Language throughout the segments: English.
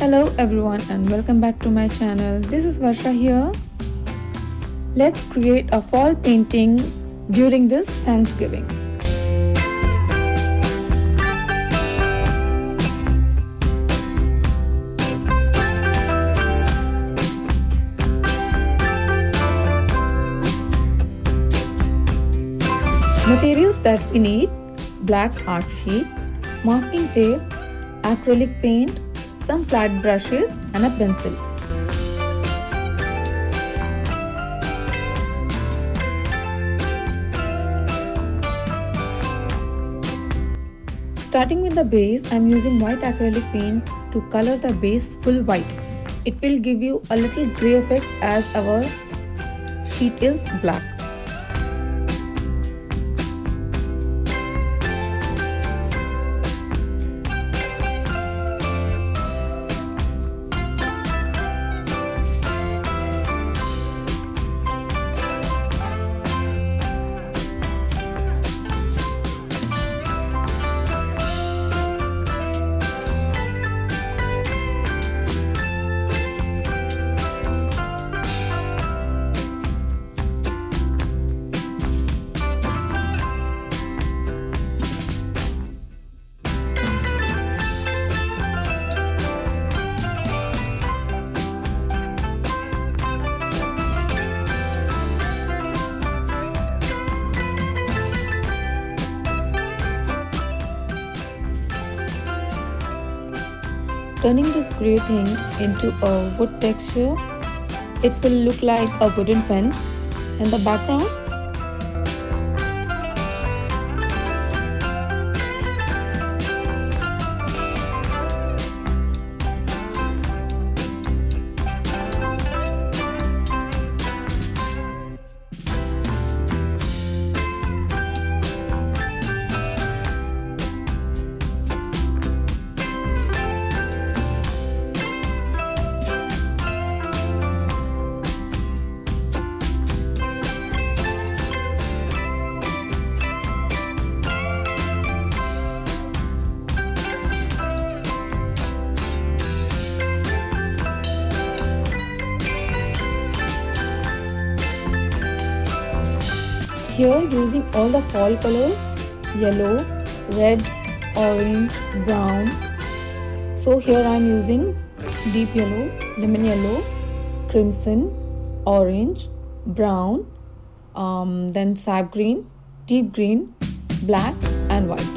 Hello everyone and welcome back to my channel. This is Varsha here. Let's create a fall painting during this Thanksgiving. Materials that we need: black art sheet, masking tape, acrylic paint, some flat brushes and a pencil. Starting with the base, I am using white acrylic paint to color the base full white. It will give you a little grey effect as our sheet is black. Turning this grey thing into a wood texture, it will look like a wooden fence in the background. Here, using all the fall colors: yellow, red, orange, brown. So here I am using deep yellow, lemon yellow, crimson, orange, brown, then sap green, deep green, black and white.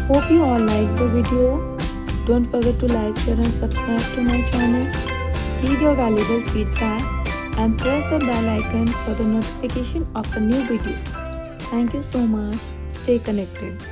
Hope you all liked the video. Don't forget to like, share and subscribe to my channel. Leave your valuable feedback and press the bell icon for the notification of a new video. Thank you so much. Stay connected.